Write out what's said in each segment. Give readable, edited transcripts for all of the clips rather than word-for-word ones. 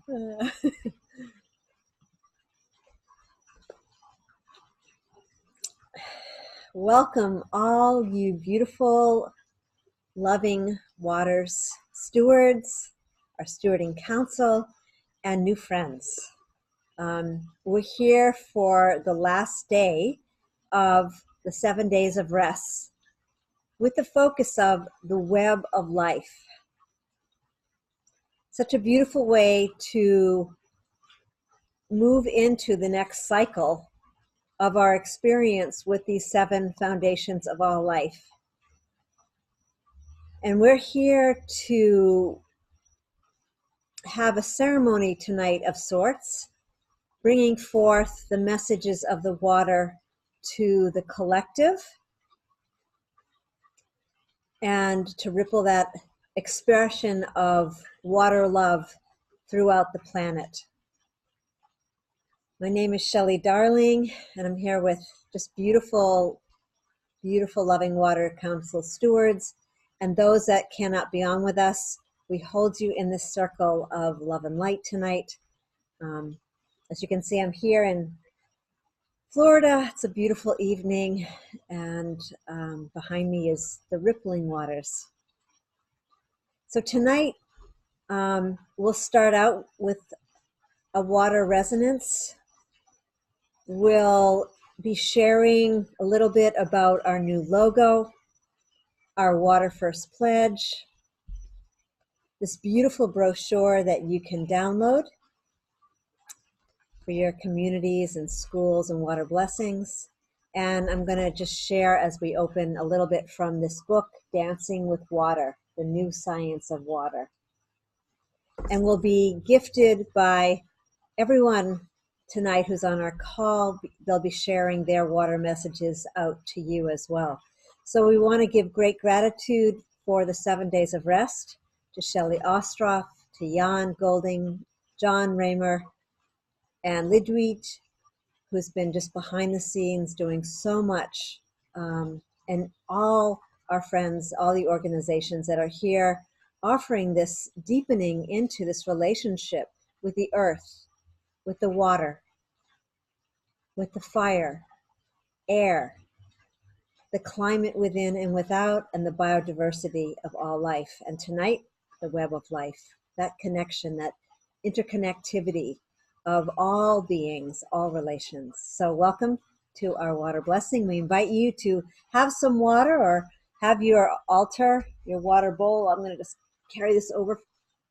Uh, Welcome, all you beautiful, loving waters stewards, our stewarding council, and new friends. We're here for the last day of the 7 days of rest with the focus of the web of life. Such a beautiful way to move into the next cycle of our experience with these 7 foundations of all life. And we're here to have a ceremony tonight of sorts, bringing forth the messages of the water to the collective and to ripple that expression of water love throughout the planet. My name is Shelley Darling, and I'm here with just beautiful, beautiful Loving Water Council stewards, and those that cannot be on with us. We hold you in this circle of love and light tonight. As you can see, I'm here in Florida. It's a beautiful evening, and behind me is the rippling waters. So tonight, we'll start out with a water resonance. We'll be sharing a little bit about our new logo, our Water First Pledge, this beautiful brochure that you can download for your communities and schools and water blessings. And I'm going to just share as we open a little bit from this book, Dancing with Water, The New Science of Water. And we'll be gifted by everyone tonight who's on our call. They'll be sharing their water messages out to you as well. So we want to give great gratitude for the 7 days of rest to Shelley Ostroff, to Jan Golding, John Raymer, and Lidwig, who's been just behind the scenes doing so much, and all our friends, all the organizations that are here offering this deepening into this relationship with the earth, with the water, with the fire, air, the climate within and without, and the biodiversity of all life. And tonight, the web of life, that connection, that interconnectivity of all beings, all relations. So welcome to our water blessing. We invite you to have some water or have your altar, your water bowl. I'm going to just carry this over,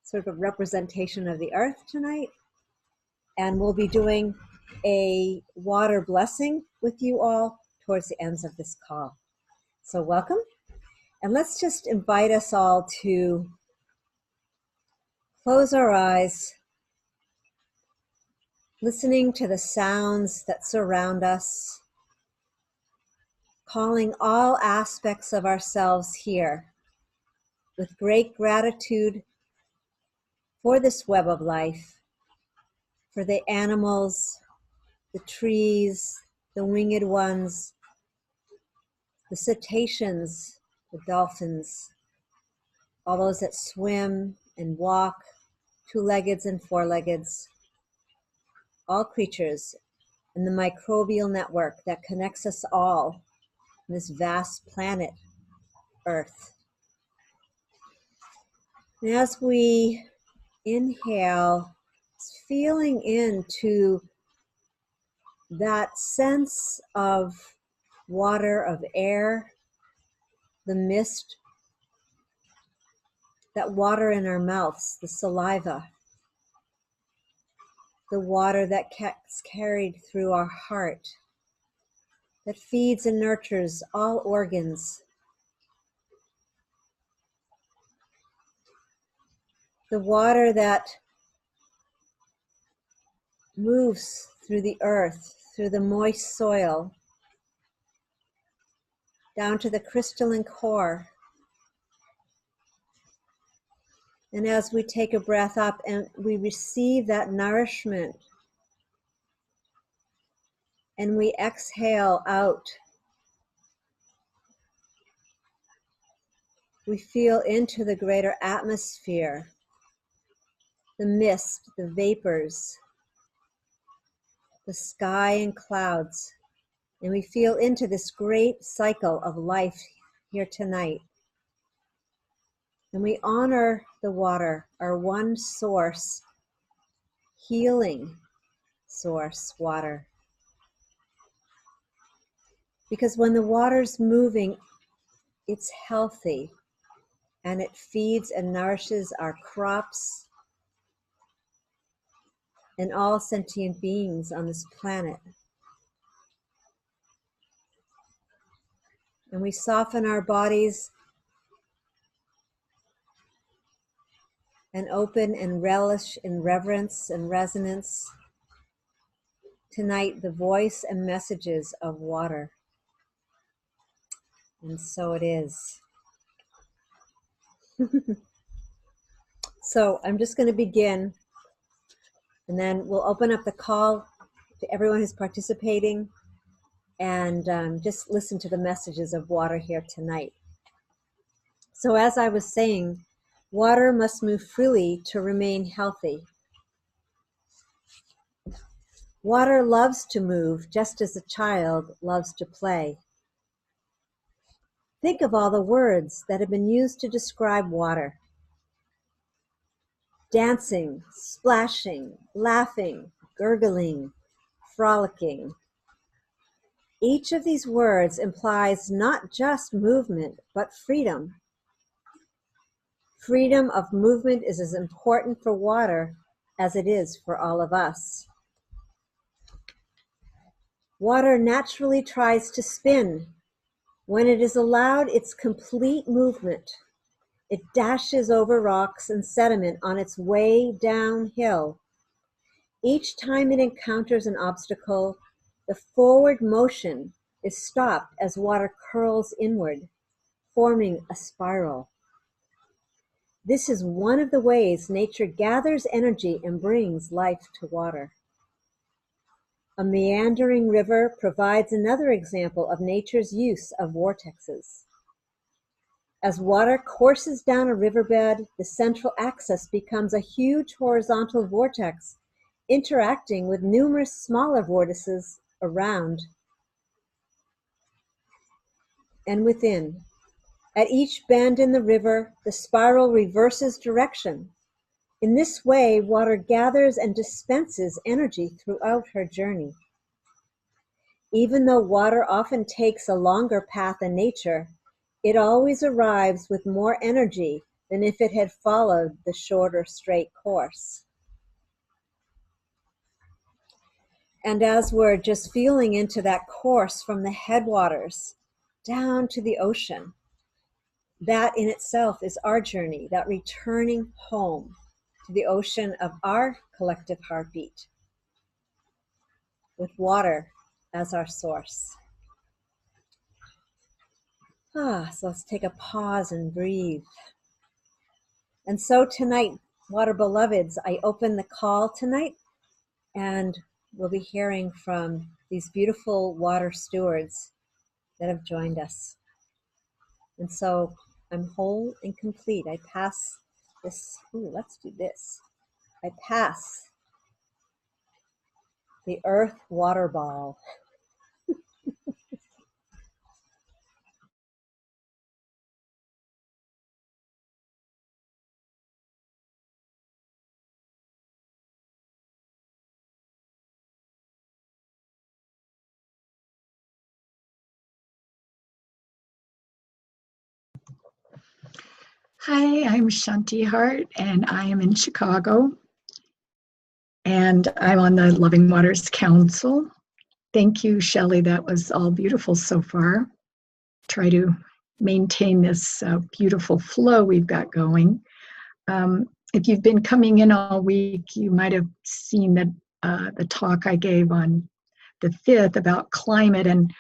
sort of a representation of the earth tonight. And we'll be doing a water blessing with you all towards the ends of this call. So welcome. And let's just invite us all to close our eyes, listening to the sounds that surround us, calling all aspects of ourselves here with great gratitude for this web of life, for the animals, the trees, the winged ones, the cetaceans, the dolphins, all those that swim and walk, two-leggeds and four-leggeds, all creatures, and the microbial network that connects us all in this vast planet, Earth. And as we inhale, feeling into that sense of water, of air, the mist, that water in our mouths, the saliva, the water that gets carried through our heart, that feeds and nurtures all organs, the water that moves through the earth, through the moist soil, down to the crystalline core. And as we take a breath up and we receive that nourishment, and we exhale out, we feel into the greater atmosphere the mist, the vapors, the sky and clouds, and we feel into this great cycle of life here tonight. And we honor the water, our one source, healing source, water. Because when the water's moving, it's healthy and it feeds and nourishes our crops and all sentient beings on this planet. And we soften our bodies and open and relish in reverence and resonance tonight the voice and messages of water. And so it is. So I'm just going to begin, and then we'll open up the call to everyone who's participating, and just listen to the messages of water here tonight. So as I was saying, water must move freely to remain healthy. Water loves to move just as a child loves to play. Think of all the words that have been used to describe water. Dancing, splashing, laughing, gurgling, frolicking. Each of these words implies not just movement, but freedom. Freedom of movement is as important for water as it is for all of us. Water naturally tries to spin. When it is allowed its complete movement, it dashes over rocks and sediment on its way downhill. Each time it encounters an obstacle, the forward motion is stopped as water curls inward, forming a spiral. This is one of the ways nature gathers energy and brings life to water. A meandering river provides another example of nature's use of vortexes. As water courses down a riverbed, the central axis becomes a huge horizontal vortex, interacting with numerous smaller vortices around and within. At each bend in the river, the spiral reverses direction. In this way, water gathers and dispenses energy throughout her journey. Even though water often takes a longer path in nature, it always arrives with more energy than if it had followed the shorter, straight course. And as we're just feeling into that course from the headwaters down to the ocean, that in itself is our journey, that returning home to the ocean of our collective heartbeat, with water as our source. So let's take a pause and breathe. And so tonight, water beloveds, I open the call tonight, and we'll be hearing from these beautiful water stewards that have joined us. And so I'm whole and complete. I pass this, let's do this. I pass the earth water ball. Hi, I'm Shanti Hart, and I am in Chicago, and I'm on the Loving Waters Council. Thank you, Shelley. That was all beautiful so far. Try to maintain this beautiful flow we've got going. If you've been coming in all week, you might have seen that the talk I gave on the 5th about climate, and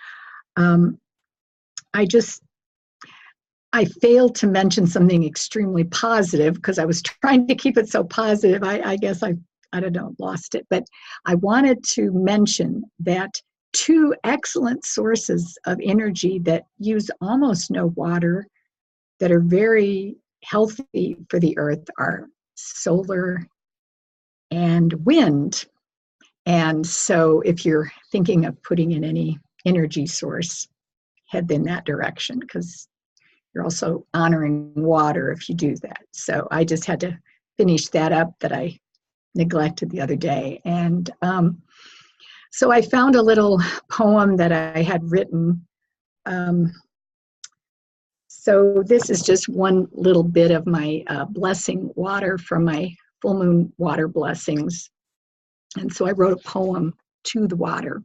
I failed to mention something extremely positive because I was trying to keep it so positive. I guess I don't know, lost it. But I wanted to mention that 2 excellent sources of energy that use almost no water, that are very healthy for the earth, are solar and wind. And so if you're thinking of putting in any energy source, head in that direction, because you're also honoring water if you do that. So I just had to finish that up that I neglected the other day. And so I found a little poem that I had written. So this is just one little bit of my blessing water from my full moon water blessings. And so I wrote a poem to the water.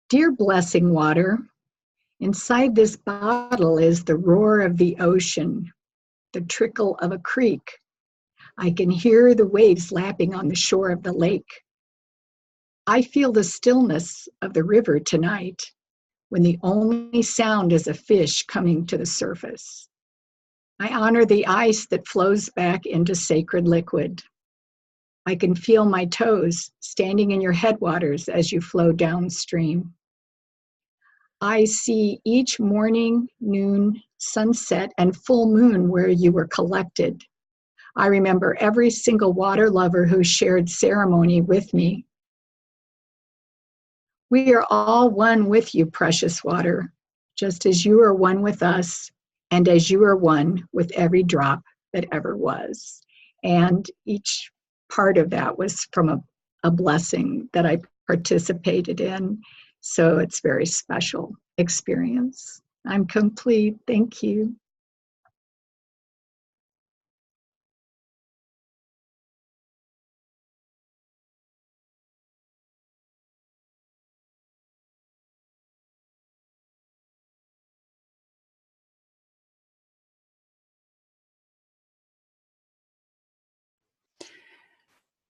Dear blessing water, inside this bottle is the roar of the ocean, the trickle of a creek. I can hear the waves lapping on the shore of the lake. I feel the stillness of the river tonight, when the only sound is a fish coming to the surface. I honor the ice that flows back into sacred liquid. I can feel my toes standing in your headwaters as you flow downstream. I see each morning, noon, sunset, and full moon where you were collected. I remember every single water lover who shared ceremony with me. We are all one with you, precious water, just as you are one with us, and as you are one with every drop that ever was. And each part of that was from a blessing that I participated in. So it's a very special experience. I'm complete. Thank you.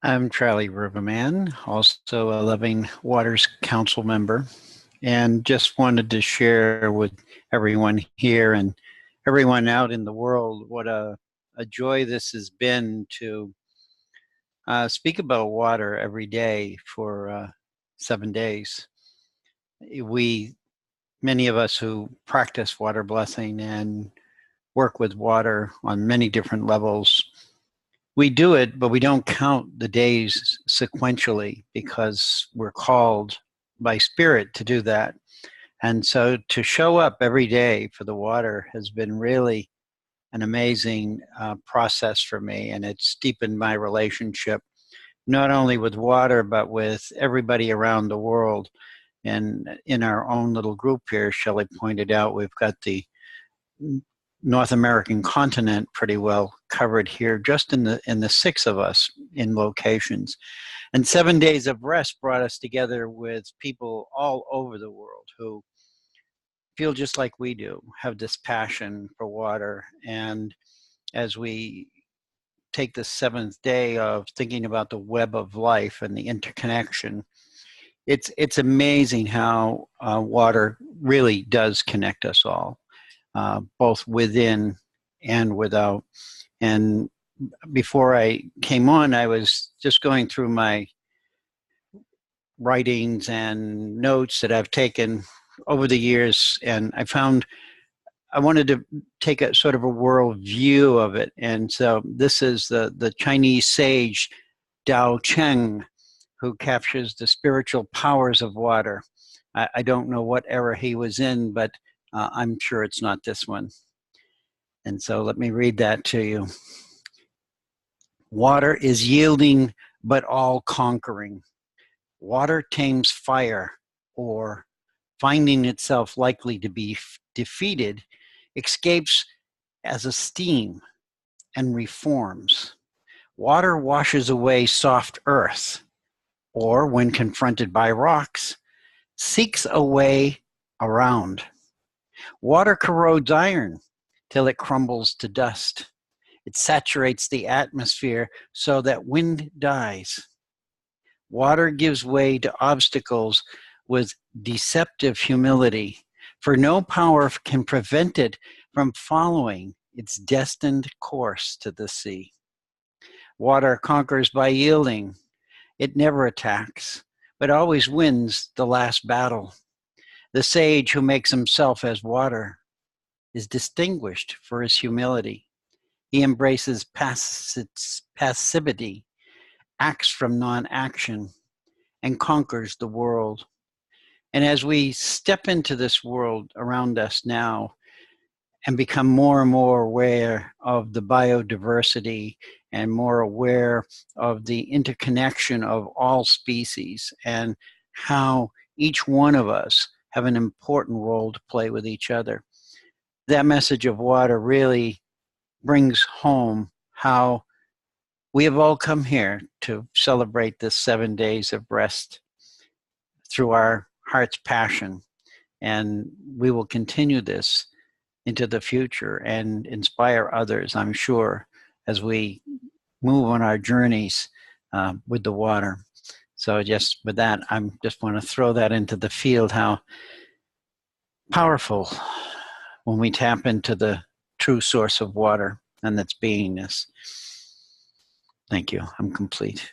I'm Charlie Riverman, also a Loving Waters Council member, and just wanted to share with everyone here and everyone out in the world what a joy this has been to speak about water every day for 7 days. Many of us who practice water blessing and work with water on many different levels, we do it, but we don't count the days sequentially because we're called by Spirit to do that. And so to show up every day for the water has been really an amazing process for me. And it's deepened my relationship, not only with water, but with everybody around the world. And in our own little group here, Shelley pointed out, we've got the North American continent pretty well covered here, just in the 6 of us in locations. And 7 days of rest brought us together with people all over the world who feel just like we do, have this passion for water. And as we take the 7th day of thinking about the web of life and the interconnection, it's amazing how water really does connect us all. Both within and without. And before I came on, I was just going through my writings and notes that I've taken over the years, and I found I wanted to take a sort of a world view of it. And so this is the Chinese sage Tao Cheng, who captures the spiritual powers of water. I don't know what era he was in, but I'm sure it's not this one. And so let me read that to you. Water is yielding, but all conquering. Water tames fire, or finding itself likely to be defeated, escapes as a steam and reforms. Water washes away soft earth, or when confronted by rocks, seeks a way around. Water corrodes iron till it crumbles to dust. It saturates the atmosphere so that wind dies. Water gives way to obstacles with deceptive humility, for no power can prevent it from following its destined course to the sea. Water conquers by yielding. It never attacks, but always wins the last battle. The sage who makes himself as water is distinguished for his humility. He embraces passivity acts from non-action and conquers the world. And as we step into this world around us now and become more and more aware of the biodiversity and more aware of the interconnection of all species and how each one of us have an important role to play with each other, that message of water really brings home how we have all come here to celebrate this 7 days of rest through our heart's passion. And we will continue this into the future and inspire others, I'm sure, as we move on our journeys with the water. So just with that, I just want to throw that into the field, how powerful when we tap into the true source of water and its beingness. Thank you. I'm complete.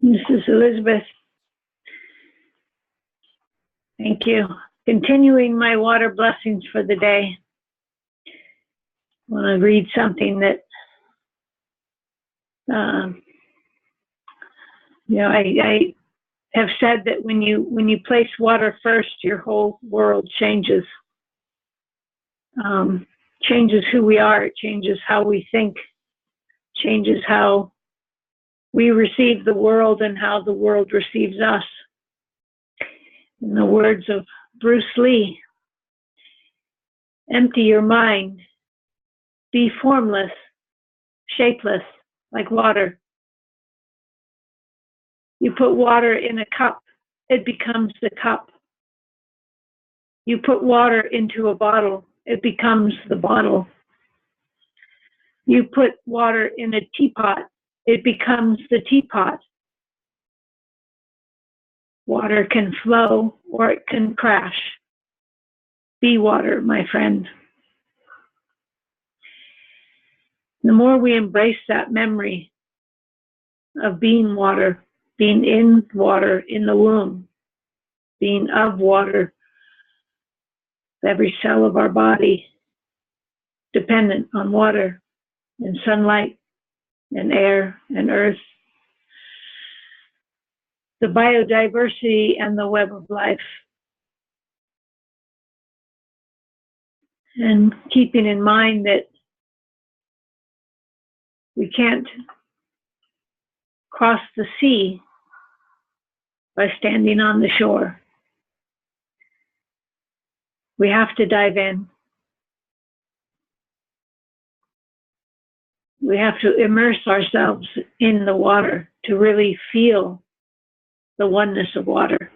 This is Elizabeth. Thank you. Continuing my water blessings for the day. I want to read something that, I have said that when you place water first, your whole world changes. Changes who we are. It changes how we think. Changes how we receive the world and how the world receives us. In the words of Bruce Lee, empty your mind, be formless, shapeless, like water. You put water in a cup, it becomes the cup. You put water into a bottle, it becomes the bottle. You put water in a teapot, it becomes the teapot. Water can flow or it can crash. Be water, my friend. The more we embrace that memory of being water, being in water in the womb, being of water, every cell of our body dependent on water and sunlight and air and earth, the biodiversity and the web of life. And keeping in mind that we can't cross the sea by standing on the shore. We have to dive in. We have to immerse ourselves in the water to really feel the oneness of water,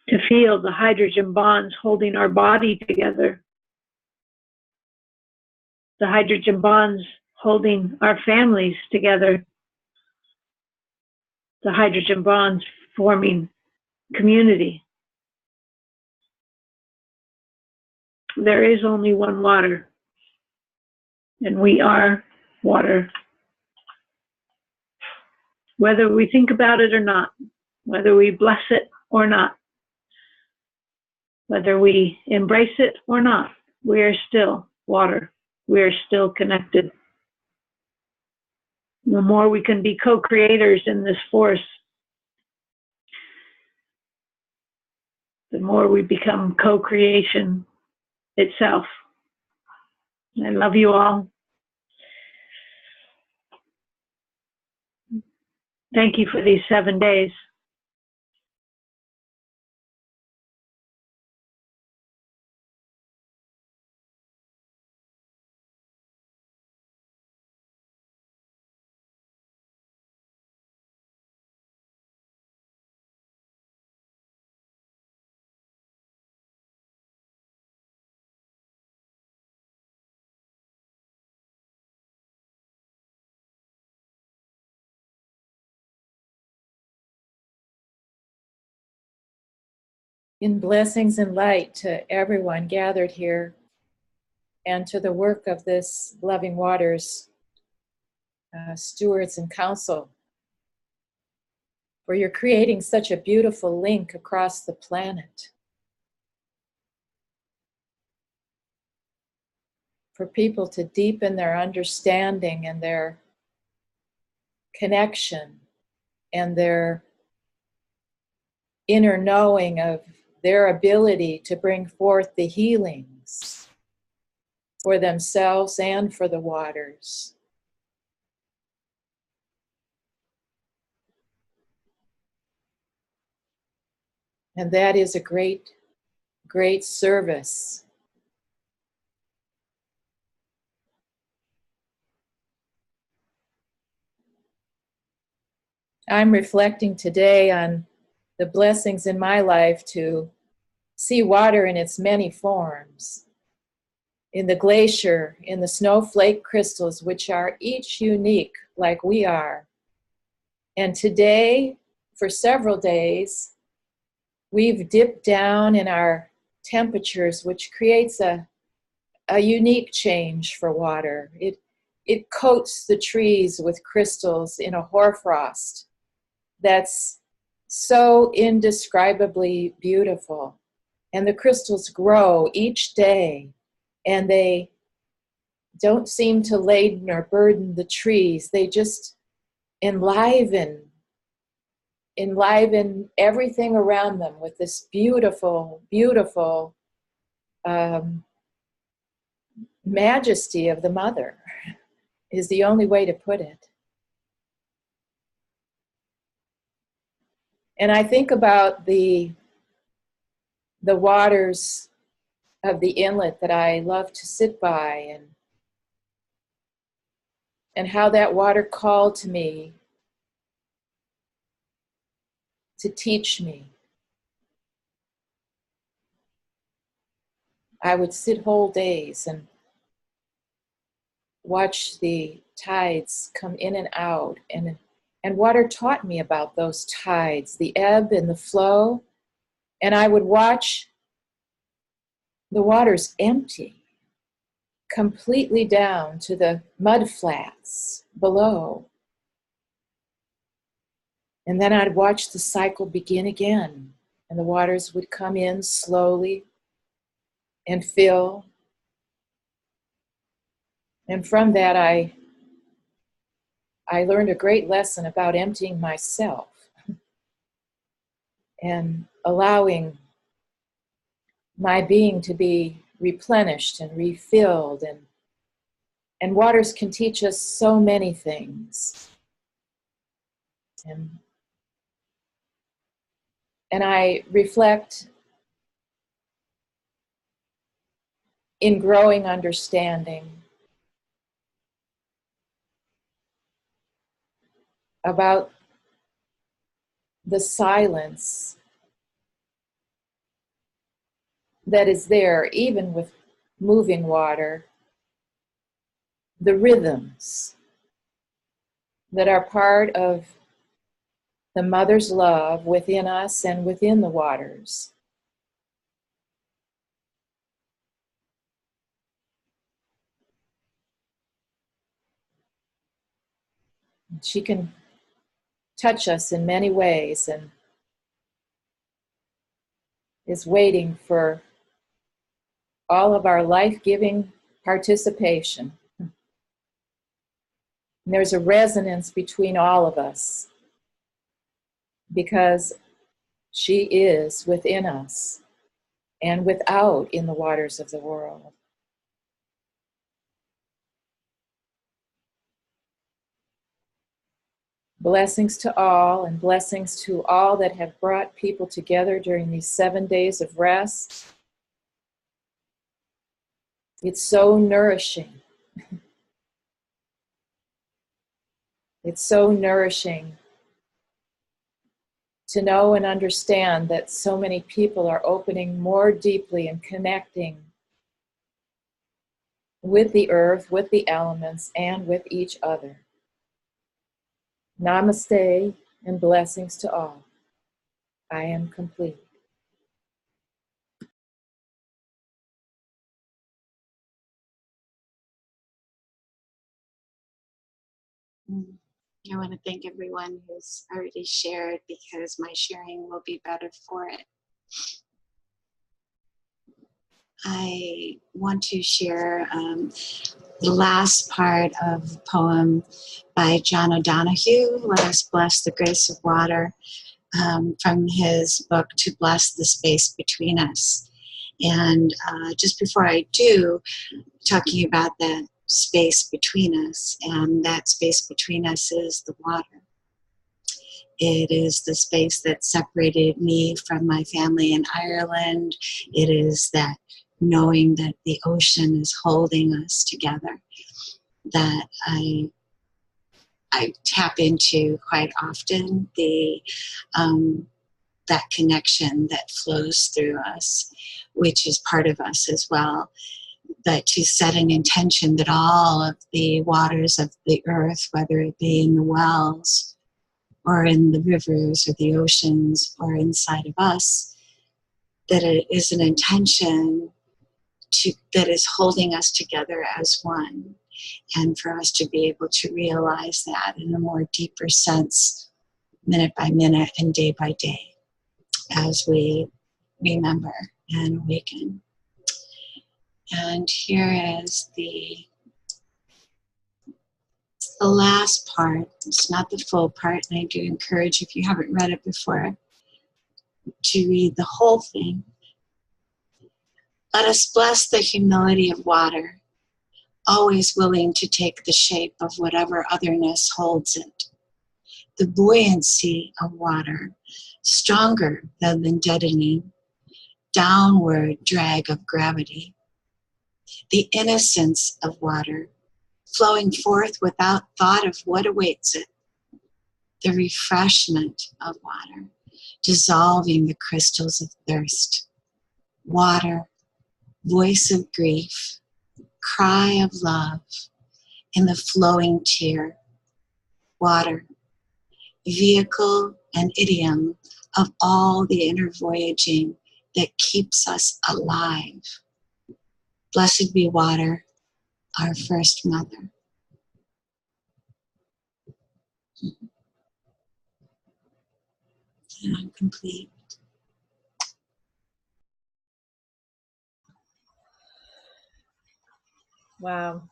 to feel the hydrogen bonds holding our body together, the hydrogen bonds holding our families together, the hydrogen bonds forming community. There is only one water, and we are water. Whether we think about it or not, whether we bless it or not, whether we embrace it or not, we are still water. We are still connected. The more we can be co-creators in this force, the more we become co-creation itself. I love you all. Thank you for these 7 days. In blessings and light to everyone gathered here and to the work of this Loving Waters Stewards and Council, for you're creating such a beautiful link across the planet. For people to deepen their understanding and their connection and their inner knowing of their ability to bring forth the healings for themselves and for the waters. And that is a great, great service. I'm reflecting today on the blessings in my life to see water in its many forms. In the glacier, in the snowflake crystals, which are each unique like we are. And today, for several days, we've dipped down in our temperatures, which creates a unique change for water. It coats the trees with crystals in a hoarfrost that's so indescribably beautiful. And the crystals grow each day, and they don't seem to laden or burden the trees. They just enliven everything around them with this beautiful, beautiful majesty of the mother, is the only way to put it. And I think about the waters of the inlet that I love to sit by, and how that water called to me to teach me. I would sit whole days and watch the tides come in and out, and water taught me about those tides, the ebb and the flow, and I would watch the waters empty completely down to the mud flats below. And then I'd watch the cycle begin again, and the waters would come in slowly and fill. And from that, I learned a great lesson about emptying myself and allowing my being to be replenished and refilled. And waters can teach us so many things. And I reflect in growing understanding about the silence that is there, even with moving water, the rhythms that are part of the mother's love within us and within the waters. She can touch us in many ways and is waiting for all of our life-giving participation. And there's a resonance between all of us because she is within us and without in the waters of the world. Blessings to all, and blessings to all that have brought people together during these 7 days of rest. It's so nourishing. It's so nourishing to know and understand that so many people are opening more deeply and connecting with the earth, with the elements, and with each other. Namaste and blessings to all. I am complete. I want to thank everyone who's already shared, because my sharing will be better for it. I want to share the last part of the poem by John O'Donohue, Let Us Bless the Grace of Water, from his book, To Bless the Space Between Us. And just before I do, talking about that space between us, and that space between us is the water. It is the space that separated me from my family in Ireland. It is that knowing that the ocean is holding us together that I tap into quite often, the that connection that flows through us, which is part of us as well. But to set an intention that all of the waters of the earth, whether it be in the wells or in the rivers or the oceans or inside of us, that it is an intention that is holding us together as one. And for us to be able to realize that in a more deeper sense, minute by minute and day by day, as we remember and awaken. And here is the last part. It's not the full part, and I do encourage, if you haven't read it before, to read the whole thing. Let us bless the humility of water, always willing to take the shape of whatever otherness holds it. The buoyancy of water, stronger than the deadening, downward drag of gravity. The innocence of water, flowing forth without thought of what awaits it. The refreshment of water, dissolving the crystals of thirst. Water, voice of grief, cry of love, in the flowing tear. Water, vehicle and idiom of all the inner voyaging that keeps us alive. Blessed be water, our first mother. And I'm complete. Wow.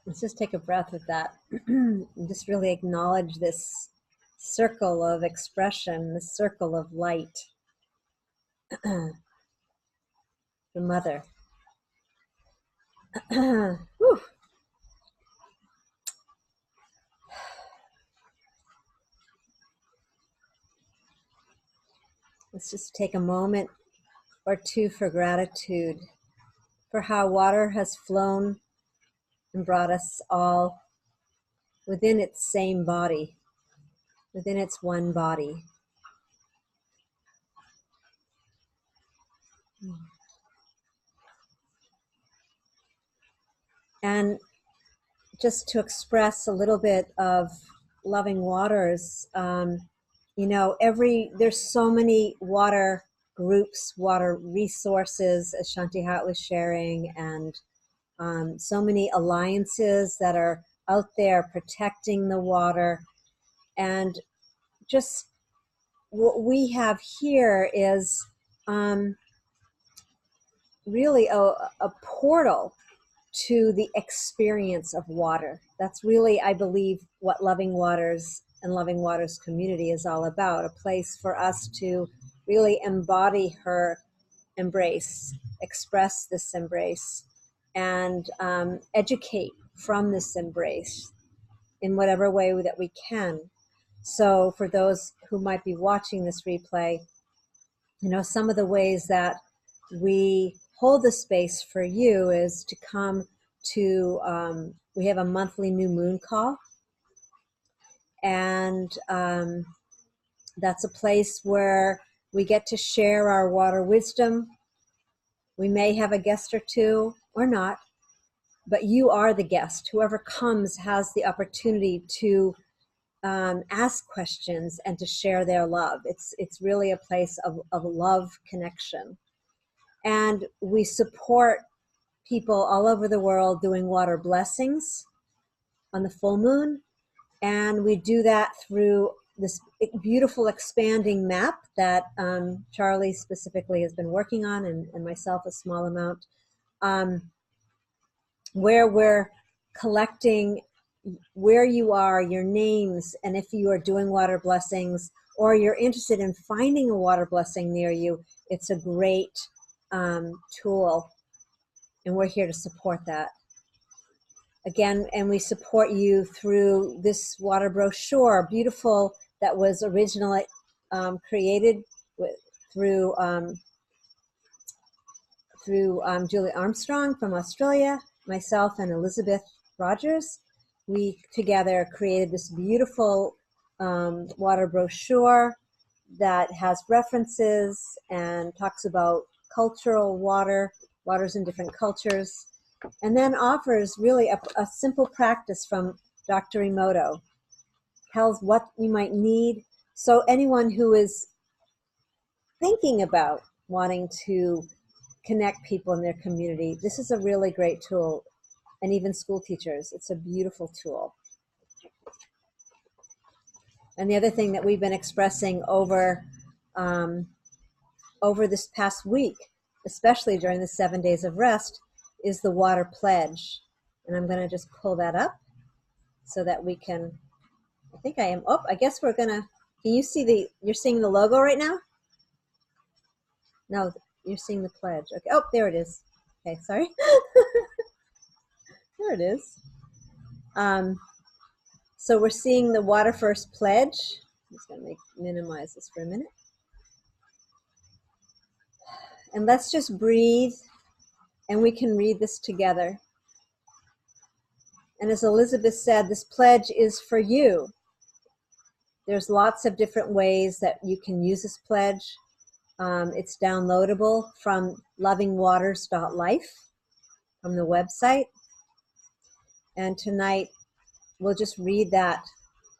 Let's just take a breath with that and just really acknowledge this circle of expression, this circle of light. The mother. Whew. Let's just take a moment or two for gratitude for how water has flown and brought us all within its same body, within its one body. And just to express a little bit of loving waters, there's so many water groups, water resources, as Shanti Hat was sharing, and so many alliances that are out there protecting the water. And just what we have here is really a portal to the experience of water. That's really, I believe, what Loving Waters and Loving Waters community is all about, a place for us to really embody her embrace, express this embrace, and educate from this embrace in whatever way that we can. So for those who might be watching this replay, some of the ways that we hold the space for you is to come to, we have a monthly new moon call. And that's a place where we get to share our water wisdom. We may have a guest or two or not, but you are the guest. Whoever comes has the opportunity to ask questions and to share their love. It's really a place of love connection. And we support people all over the world doing water blessings on the full moon And we do that through this beautiful expanding map that Charlie specifically has been working on, and myself a small amount, where we're collecting where you are, your names, and if you are doing water blessings or you're interested in finding a water blessing near you, it's a great tool, and we're here to support that. Again, and we support you through this water brochure, beautiful, that was originally created through Julie Armstrong from Australia, myself and Elizabeth Rogers. We together created this beautiful water brochure that has references and talks about cultural waters in different cultures, and then offers really a simple practice from Dr. Emoto. Tells what you might need. So anyone who is thinking about wanting to connect people in their community, this is a really great tool. And even school teachers, it's a beautiful tool. And the other thing that we've been expressing over this past week, especially during the 7 days of rest, is the water pledge. And I'm going to just pull that up so that we can, I think I am, I guess we're going to, can you see you're seeing the logo right now? No, you're seeing the pledge. Okay, there it is. Okay, sorry. There it is. So we're seeing the Water First pledge. I'm just going to minimize this for a minute. And let's just breathe, and we can read this together. And as Elizabeth said, this pledge is for you. There's lots of different ways that you can use this pledge. It's downloadable from lovingwaters.life from the website. And tonight, we'll just read that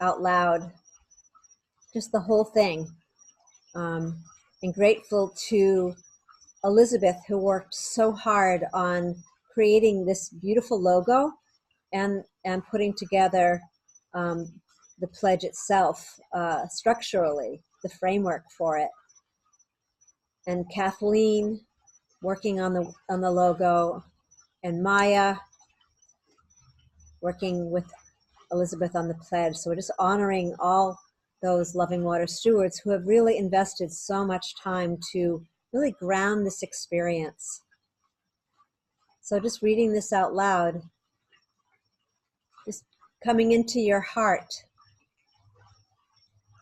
out loud, just the whole thing. And grateful to Elizabeth, who worked so hard on creating this beautiful logo and putting together the pledge itself structurally, the framework for it. And Kathleen working on the logo, and Maya working with Elizabeth on the pledge. So we're just honoring all those loving water stewards who have really invested so much time to really ground this experience. So just reading this out loud, just coming into your heart.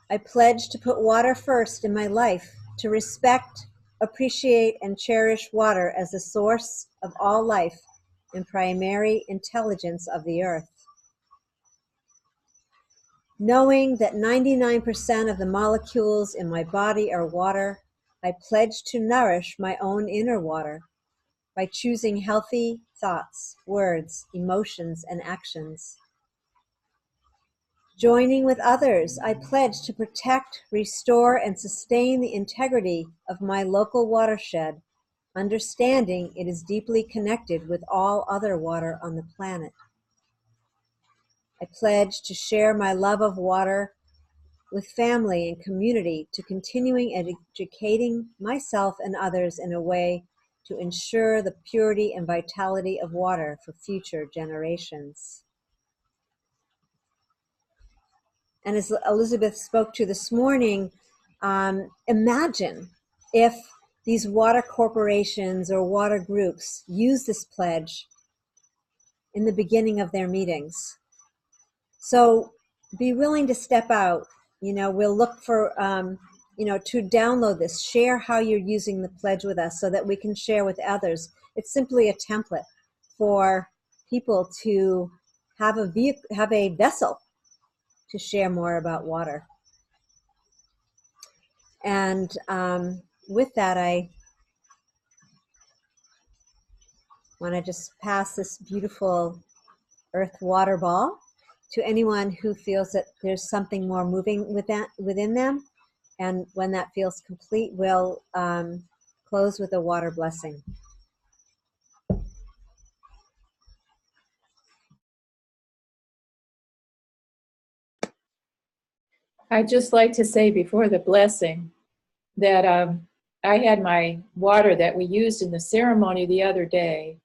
I pledge to put water first in my life, to respect, appreciate, and cherish water as the source of all life and primary intelligence of the earth. Knowing that 99% of the molecules in my body are water, I pledge to nourish my own inner water by choosing healthy thoughts, words, emotions, and actions. Joining with others, I pledge to protect, restore, and sustain the integrity of my local watershed, understanding it is deeply connected with all other water on the planet. I pledge to share my love of water with family and community, to continuing educating myself and others in a way to ensure the purity and vitality of water for future generations. And as Elizabeth spoke to this morning, imagine if these water corporations or water groups use this pledge in the beginning of their meetings. So be willing to step out. We'll look for, to download this, share how you're using the pledge with us so that we can share with others. It's simply a template for people to have a vessel to share more about water. And with that, I want to just pass this beautiful earth water ball to anyone who feels that there's something more moving within them. And when that feels complete, we'll close with a water blessing. I'd just like to say before the blessing that I had my water that we used in the ceremony the other day.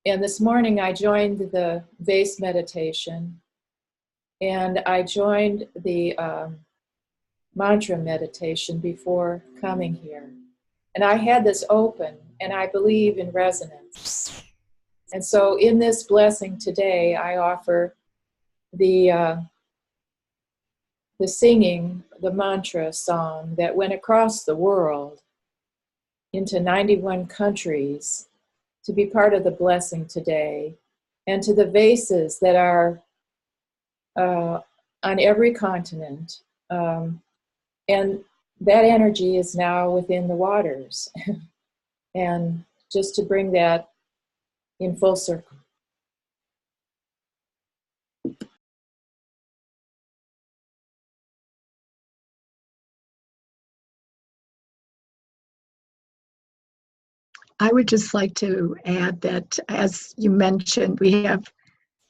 And this morning I joined the vase meditation, and I joined the mantra meditation before coming here. And I had this open, and I believe in resonance. And so in this blessing today, I offer the singing, the mantra song that went across the world into 91 countries to be part of the blessing today, and to the vases that are on every continent. And that energy is now within the waters. And just to bring that in full circle. I would just like to add that, as you mentioned, we have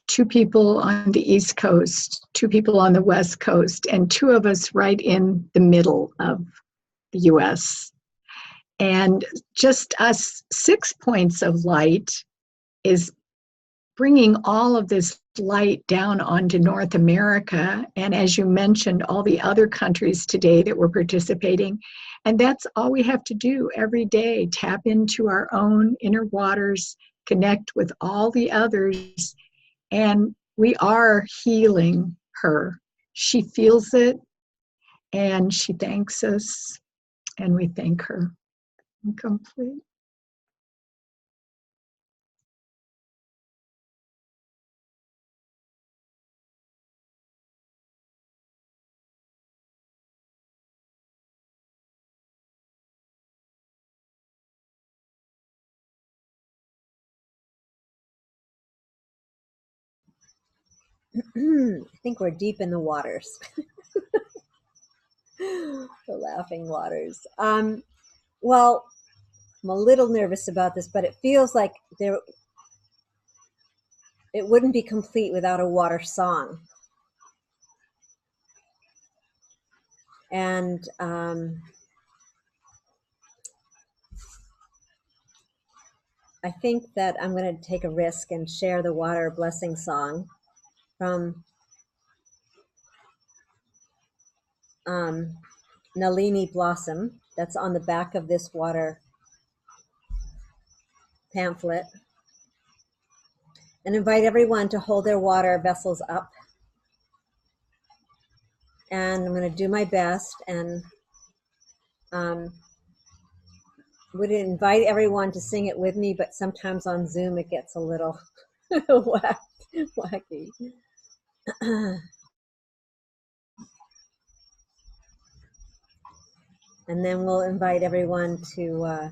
2 people on the East Coast, 2 people on the West Coast, and 2 of us right in the middle of the US. And just us 6 points of light is bringing all of this light down onto North America. And as you mentioned, all the other countries today that were participating. And that's all we have to do every day, tap into our own inner waters, connect with all the others, and we are healing her. She feels it, and she thanks us, and we thank her. I'm complete. I think we're deep in the waters. The laughing waters. Well, I'm a little nervous about this, but it feels like it wouldn't be complete without a water song. And I think that I'm going to take a risk and share the water blessing song from Nalini Blossom. That's on the back of this water pamphlet. And invite everyone to hold their water vessels up. And I'm going to do my best, and would invite everyone to sing it with me, but sometimes on Zoom it gets a little wacky. And then we'll invite everyone to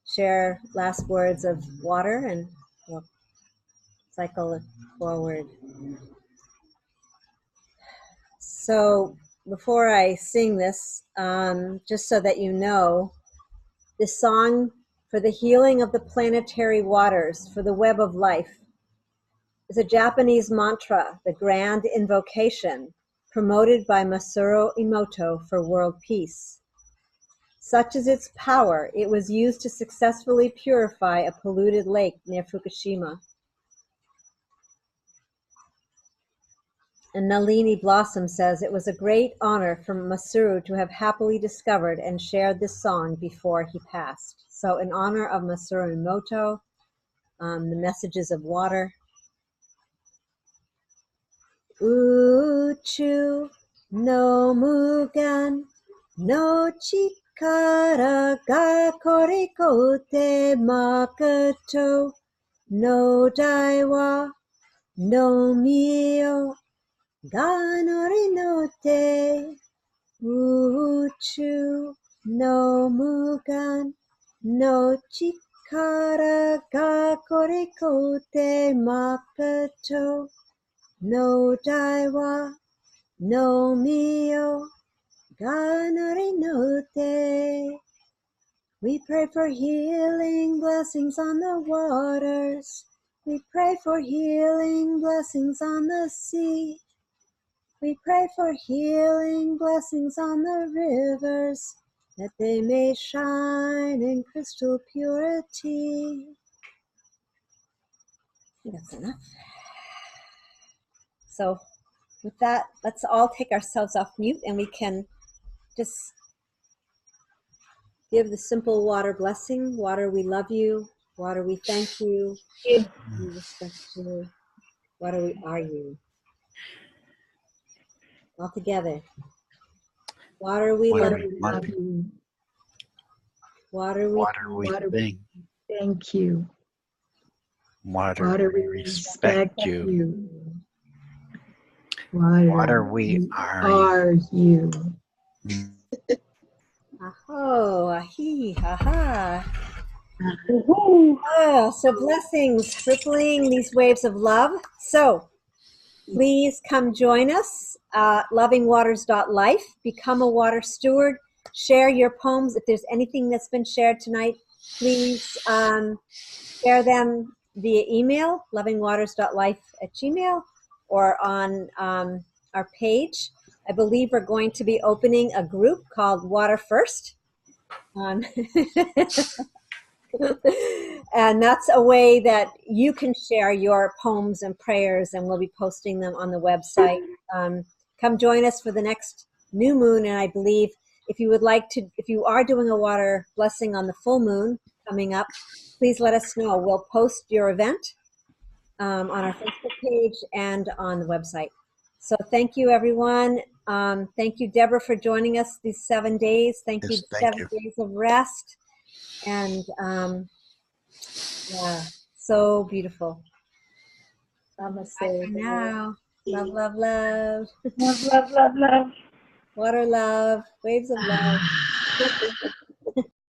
share last words of water, and we'll cycle it forward. So before I sing this, just so that you know, this song for the healing of the planetary waters, for the web of life, is a Japanese mantra, the grand invocation, promoted by Masaru Emoto for world peace. Such is its power, it was used to successfully purify a polluted lake near Fukushima. And Nalini Blossom says, it was a great honor for Masaru to have happily discovered and shared this song before he passed. So in honor of Masaru Emoto, the messages of water. Uchu no mugan no chikara ga korikote makoto no daiwa no mio ga nori no te. Uchu no mugan no chikara ga korikote makoto no daiwa no mio ga nori no te. We pray for healing blessings on the waters. We pray for healing blessings on the sea. We pray for healing blessings on the rivers, that they may shine in crystal purity. I think that's enough. So with that, let's all take ourselves off mute and we can just give the simple water blessing. Water, we love you. Water, we thank you. We respect you. Water, we are you. All together. Water, we Water love we you. Love you. Water, we Water we Water, thank. thank you. Water we respect you. Water we are you. Aho, ahi, ha. Woohoo! Oh, so blessings, rippling these waves of love. So please come join us, lovingwaters.life. Become a water steward. Share your poems. If there's anything that's been shared tonight, please share them via email, lovingwaters.life@gmail, or on our page. I believe we're going to be opening a group called Water First. And that's a way that you can share your poems and prayers, and we'll be posting them on the website. Come join us for the next new moon, and I believe if you would like to, if you are doing a water blessing on the full moon coming up, please let us know. We'll post your event on our Facebook page and on the website. So thank you, everyone. Thank you, Deborah, for joining us these 7 days. Thank you, Yes, thank 7 you. days of rest. And yeah, so beautiful. Namaste. Bye for now. Love, love, love. Love, love, love, love. Water love. Waves of love.